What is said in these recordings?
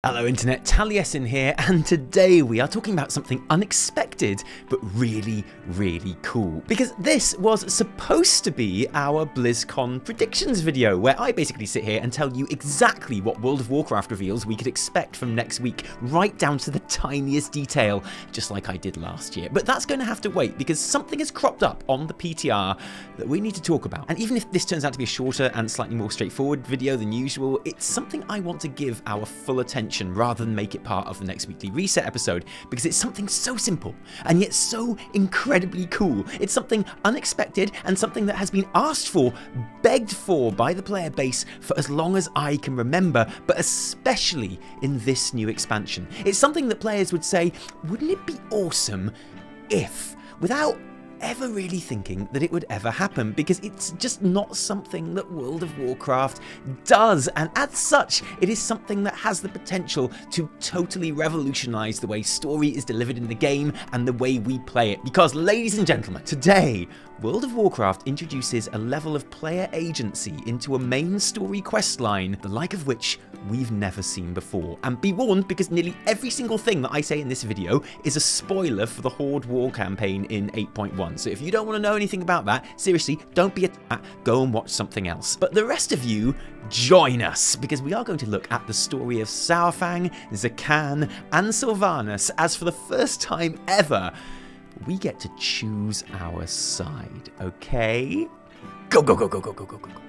Hello Internet, Taliesin here, and today we are talking about something unexpected, but really cool. Because this was supposed to be our BlizzCon predictions video, where I basically sit here and tell you exactly what World of Warcraft reveals we could expect from next week, right down to the tiniest detail, just like I did last year. But that's going to have to wait, because something has cropped up on the PTR that we need to talk about. And even if this turns out to be a shorter and slightly more straightforward video than usual, it's something I want to give our full attention rather than make it part of the next weekly reset episode, because it's something so simple and yet so incredibly cool. It's something unexpected and something that has been asked for, begged for by the player base for as long as I can remember, but especially in this new expansion. It's something that players would say, wouldn't it be awesome if, without ever really thinking that it would ever happen, because it's just not something that World of Warcraft does, and as such it is something that has the potential to totally revolutionize the way story is delivered in the game and the way we play it. Because, ladies and gentlemen, today World of Warcraft introduces a level of player agency into a main story questline, the like of which we've never seen before. And be warned, because nearly every single thing that I say in this video is a spoiler for the Horde war campaign in 8.1. So if you don't want to know anything about that, seriously, don't be a twat, go and watch something else. But the rest of you, join us, because we are going to look at the story of Saurfang, Zekhan, and Sylvanas, as for the first time ever, we get to choose our side, okay? Go, go, go, go, go, go, go, go, go.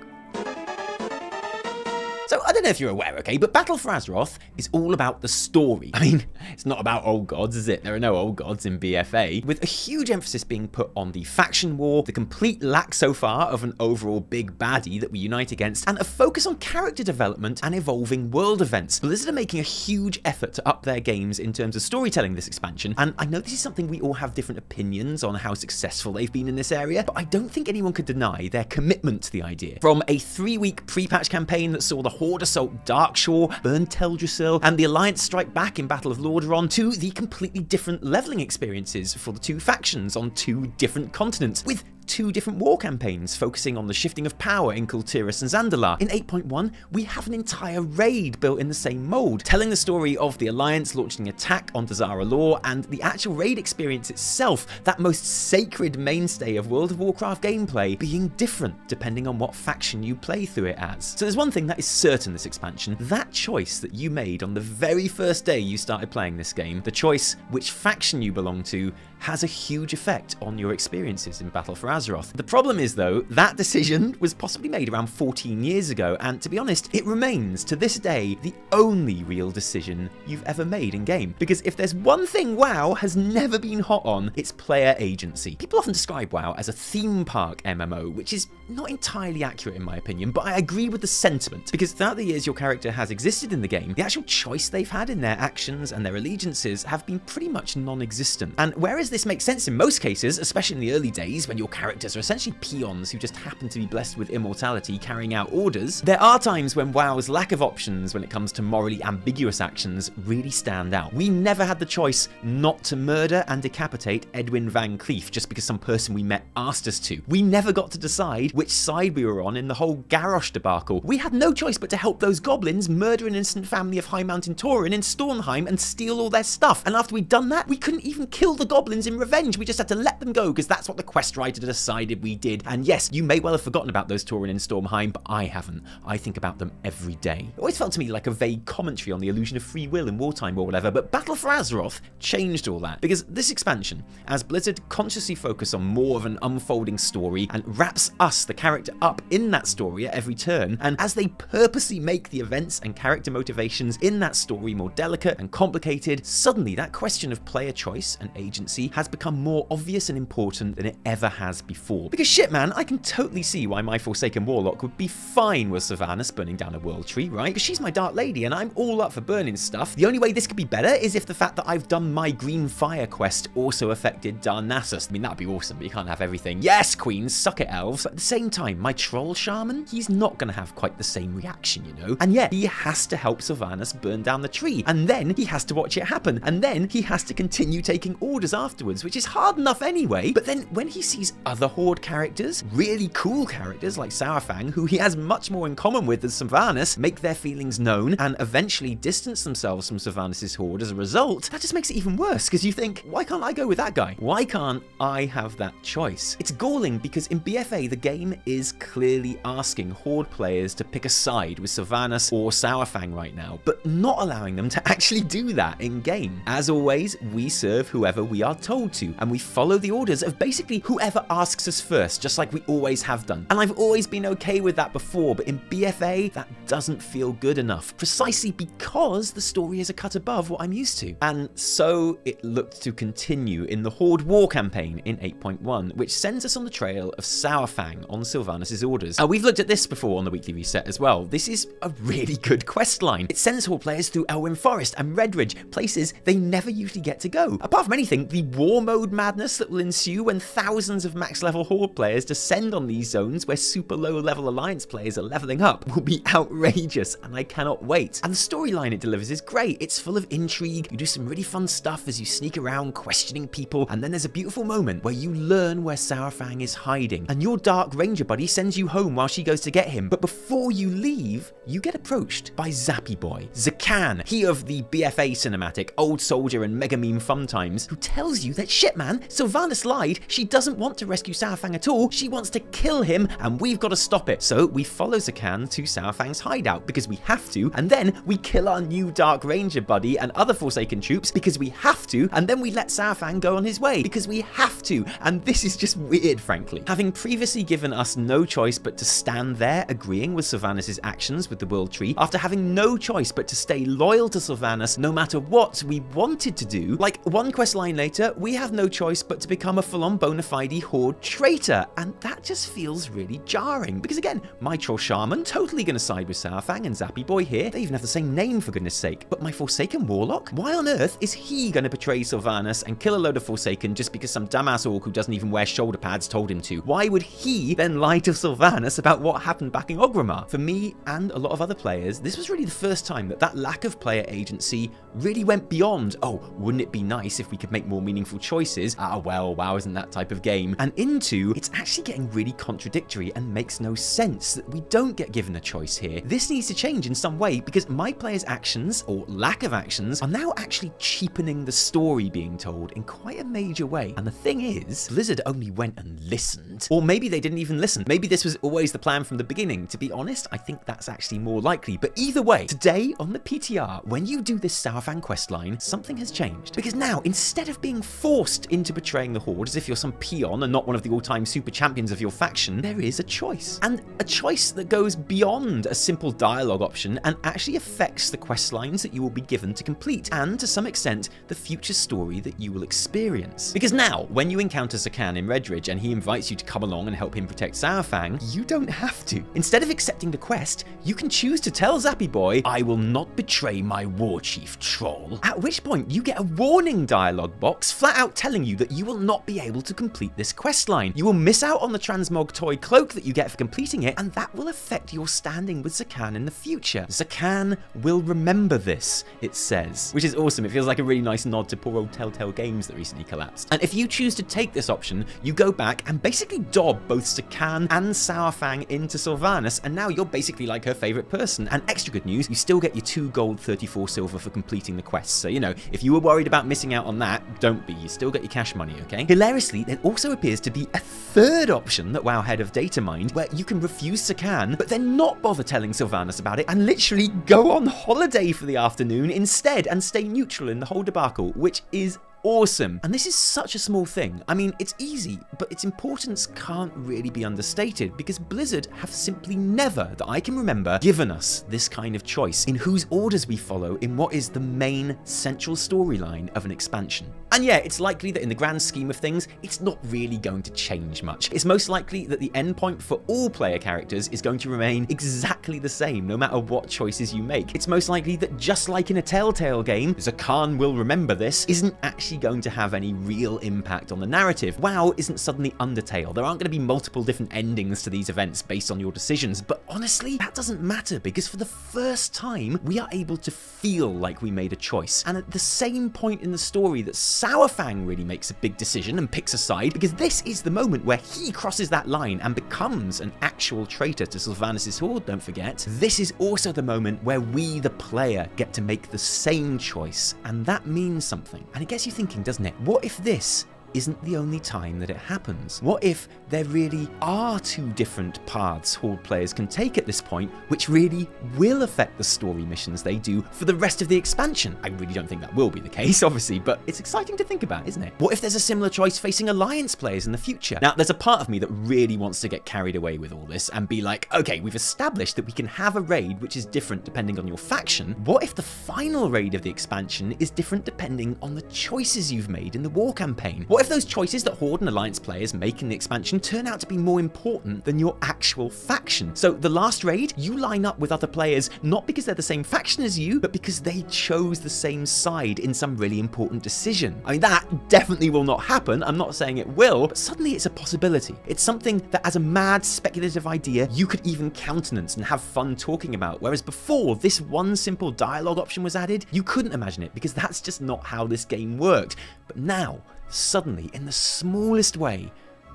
So, I don't know if you're aware, okay, but Battle for Azeroth is all about the story. I mean, it's not about old gods, is it? There are no old gods in BFA, with a huge emphasis being put on the faction war, the complete lack so far of an overall big baddie that we unite against, and a focus on character development and evolving world events. Blizzard are making a huge effort to up their games in terms of storytelling this expansion, and I know this is something we all have different opinions on how successful they've been in this area, but I don't think anyone could deny their commitment to the idea. From a 3-week pre-patch campaign that saw the Horde assault Darkshore, burn Teldrassil, and the Alliance strike back in Battle of Lordaeron, to the completely different leveling experiences for the two factions on 2 different continents, with 2 different war campaigns focusing on the shifting of power in Kultiras and Zandalar. In 8.1, we have an entire raid built in the same mold, telling the story of the Alliance launching an attack on Teldrassil, and the actual raid experience itself, that most sacred mainstay of World of Warcraft gameplay, being different depending on what faction you play through it as. So there's one thing that is certain this expansion: that choice that you made on the very first day you started playing this game, the choice which faction you belong to, has a huge effect on your experiences in Battle for Azeroth. The problem is, though, that decision was possibly made around 14 years ago, and to be honest, it remains to this day the only real decision you've ever made in game. Because if there's one thing WoW has never been hot on, it's player agency. People often describe WoW as a theme park MMO, which is not entirely accurate in my opinion, but I agree with the sentiment, because throughout the years your character has existed in the game, the actual choice they've had in their actions and their allegiances have been pretty much non-existent. And whereas this makes sense in most cases, especially in the early days when your characters are essentially peons who just happen to be blessed with immortality carrying out orders, there are times when WoW's lack of options when it comes to morally ambiguous actions really stand out. We never had the choice not to murder and decapitate Edwin Van Cleef just because some person we met asked us to. We never got to decide which side we were on in the whole Garrosh debacle. We had no choice but to help those goblins murder an innocent family of High Mountain Tauren in Stormheim and steal all their stuff. And after we'd done that, we couldn't even kill the goblins in revenge. We just had to let them go because that's what the quest writer decided we did. And yes, you may well have forgotten about those Tauren in Stormheim, but I haven't. I think about them every day. It always felt to me like a vague commentary on the illusion of free will in wartime or whatever, but Battle for Azeroth changed all that, because this expansion, as Blizzard consciously focus on more of an unfolding story and wraps us, the character, up in that story at every turn, and as they purposely make the events and character motivations in that story more delicate and complicated, suddenly that question of player choice and agency has become more obvious and important than it ever has before. Because shit man, I can totally see why my Forsaken Warlock would be fine with Sylvanas burning down a world tree, right? Because she's my Dark Lady and I'm all up for burning stuff. The only way this could be better is if the fact that I've done my Green Fire quest also affected Darnassus. I mean, that'd be awesome, but you can't have everything. Yes, queens, suck it elves. But at the same time, my Troll Shaman, he's not going to have quite the same reaction, you know? And yet, he has to help Sylvanas burn down the tree, and then he has to watch it happen, and then he has to continue taking orders afterwards, which is hard enough anyway. But then when he sees other Horde characters, really cool characters like Saurfang, who he has much more in common with than Sylvanas, make their feelings known and eventually distance themselves from Sylvanas' Horde as a result, that just makes it even worse, because you think, why can't I go with that guy? Why can't I have that choice? It's galling because in BFA, the game is clearly asking Horde players to pick a side with Sylvanas or Saurfang right now, but not allowing them to actually do that in-game. As always, we serve whoever we are told to, and we follow the orders of basically whoever asks us first, just like we always have done. And I've always been okay with that before, but in BFA, that doesn't feel good enough, precisely because the story is a cut above what I'm used to. And so it looked to continue in the Horde War campaign in 8.1, which sends us on the trail of Saurfang on Sylvanas' orders. We've looked at this before on the weekly reset as well. This is a really good quest line. It sends Horde players through Elwyn Forest and Redridge, places they never usually get to go. Apart from anything, the war mode madness that will ensue when thousands of max level Horde players descend on these zones where super low level Alliance players are leveling up will be outrageous, and I cannot wait. And the storyline it delivers is great. It's full of intrigue, you do some really fun stuff as you sneak around questioning people, and then there's a beautiful moment where you learn where Saurfang is hiding, and your Dark Ranger buddy sends you home while she goes to get him. But before you leave, you get approached by Zappy Boy, Zekhan, he of the BFA cinematic, old soldier and mega meme fun times, who tells you that shit man, Sylvanas lied, she doesn't want to rescue Saurfang at all, she wants to kill him, and we've got to stop it. So we follow Zekhan to Saurfang's hideout because we have to, and then we kill our new Dark Ranger buddy and other Forsaken troops because we have to, and then we let Saurfang go on his way because we have to, and this is just weird, frankly. Having previously given us no choice but to stand there agreeing with Sylvanas' actions with the World Tree, after having no choice but to stay loyal to Sylvanas no matter what we wanted to do, like one quest line later, we have no choice but to become a full-on bona fide Horde traitor, and that just feels really jarring, because again, my Troll Shaman, totally gonna side with Saurfang and Zappy Boy here, they even have the same name for goodness sake, but my Forsaken Warlock? Why on earth is he gonna betray Sylvanas and kill a load of Forsaken just because some dumbass orc who doesn't even wear shoulder pads told him to? Why would he then lie to Sylvanas about what happened back in Orgrimmar? For me and a lot of other players, this was really the first time that lack of player agency really went beyond, oh, wouldn't it be nice if we could make more meaningful choices? Well, WoW isn't that type of game. And into, it's actually getting really contradictory and makes no sense that we don't get given a choice here. This needs to change in some way, because my players' actions, or lack of actions, are now actually cheapening the story being told in quite a major way. And the thing is, Blizzard only went and listened. Or maybe they didn't even listen. Maybe this was always the plan from the beginning. To be honest, I think that's actually more likely. But either way, today on the PTR, when you do this Saurfang questline, something has changed. Because now, instead of being forced into betraying the Horde as if you're some peon and not one of the all-time super champions of your faction, there is a choice. And a choice that goes beyond a simple dialogue option and actually affects the questlines that you will be given to complete, and to some extent, the future story that you will experience. Because now, when you encounter Zekhan in Redridge and he invites you to come along and help him protect Saurfang, you don't have to. Instead of accepting the quest, you can choose to tell Zappy Boy, I will not betray my Warchief, troll. At which point, you get a warning dialogue box flat out telling you that you will not be able to complete this questline. You will miss out on the transmog toy cloak that you get for completing it, and that will affect your standing with Zekhan in the future. Zekhan will remember this, it says. Which is awesome. It feels like a really nice nod to poor old Telltale Games that recently collapsed. And if you choose to take this option, you go back and basically dob both Zekhan and Saurfang into Sylvanas, and now you're basically like her favorite person. And extra good news, you still get your 2 gold, 34 silver for completing the quest. So, you know, if you were worried about missing out on that, don't be. You still get your cash money, okay? Hilariously, there also appears to be a third option that WoW Head of Data mined, where you can refuse Zekhan, but then not bother telling Sylvanas about it and literally go on holiday for the afternoon instead and stay neutral in the whole debacle, which is awesome. And this is such a small thing. I mean, it's easy, but its importance can't really be understated, because Blizzard have simply never, that I can remember, given us this kind of choice in whose orders we follow in what is the main central storyline of an expansion. And yeah, it's likely that in the grand scheme of things, it's not really going to change much. It's most likely that the endpoint for all player characters is going to remain exactly the same, no matter what choices you make. It's most likely that, just like in a Telltale game, Zekhan will remember this, isn't actually going to have any real impact on the narrative. WoW isn't suddenly Undertale. There aren't going to be multiple different endings to these events based on your decisions, but honestly, that doesn't matter, because for the first time, we are able to feel like we made a choice. And at the same point in the story that Saurfang really makes a big decision and picks a side, because this is the moment where he crosses that line and becomes an actual traitor to Sylvanas' Horde, don't forget. This is also the moment where we, the player, get to make the same choice, and that means something. And it gets you thinking, doesn't it? What if this isn't the only time that it happens? What if there really are two different paths Horde players can take at this point, which really will affect the story missions they do for the rest of the expansion? I really don't think that will be the case, obviously, but it's exciting to think about, isn't it? What if there's a similar choice facing Alliance players in the future? Now, there's a part of me that really wants to get carried away with all this and be like, okay, we've established that we can have a raid which is different depending on your faction. What if the final raid of the expansion is different depending on the choices you've made in the war campaign? What if those choices that Horde and Alliance players make in the expansion turn out to be more important than your actual faction? So the last raid, you line up with other players not because they're the same faction as you, but because they chose the same side in some really important decision. I mean, that definitely will not happen. I'm not saying it will, but suddenly it's a possibility. It's something that as a mad speculative idea, you could even countenance and have fun talking about. Whereas before this one simple dialogue option was added, you couldn't imagine it because that's just not how this game worked. But now, suddenly, in the smallest way,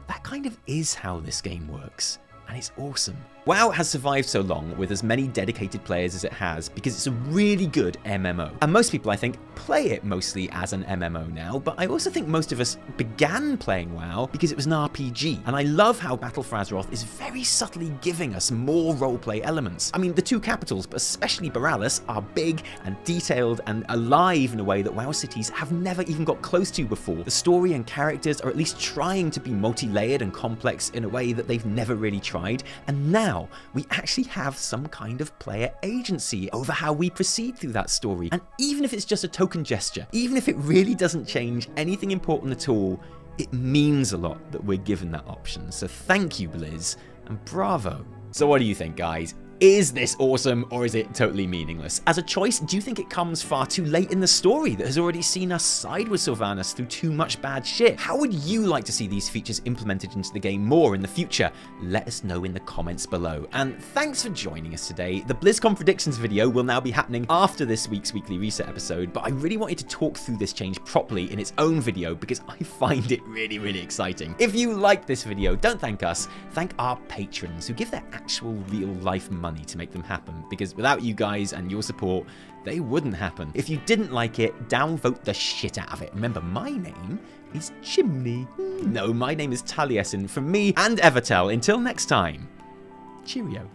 that kind of is how this game works, and it's awesome. WoW has survived so long with as many dedicated players as it has because it's a really good MMO. And most people, I think, play it mostly as an MMO now, but I also think most of us began playing WoW because it was an RPG. And I love how Battle for Azeroth is very subtly giving us more roleplay elements. I mean, the two capitals, but especially Boralus, are big and detailed and alive in a way that WoW cities have never even got close to before. The story and characters are at least trying to be multi-layered and complex in a way that they've never really tried. And now we actually have some kind of player agency over how we proceed through that story. And even if it's just a token gesture, even if it really doesn't change anything important at all, it means a lot that we're given that option. So thank you, Blizz, and bravo. So what do you think, guys? Is this awesome, or is it totally meaningless? As a choice, do you think it comes far too late in the story that has already seen us side with Sylvanas through too much bad shit? How would you like to see these features implemented into the game more in the future? Let us know in the comments below. And thanks for joining us today. The Blizzcon predictions video will now be happening after this week's weekly reset episode, but I really wanted to talk through this change properly in its own video because I find it really, really exciting. If you liked this video, don't thank us, thank our patrons who give their actual real life money to make them happen, because without you guys and your support, they wouldn't happen. If you didn't like it, downvote the shit out of it. Remember, my name is Chimney. No, my name is Taliesin. From me and Evertel, until next time, cheerio.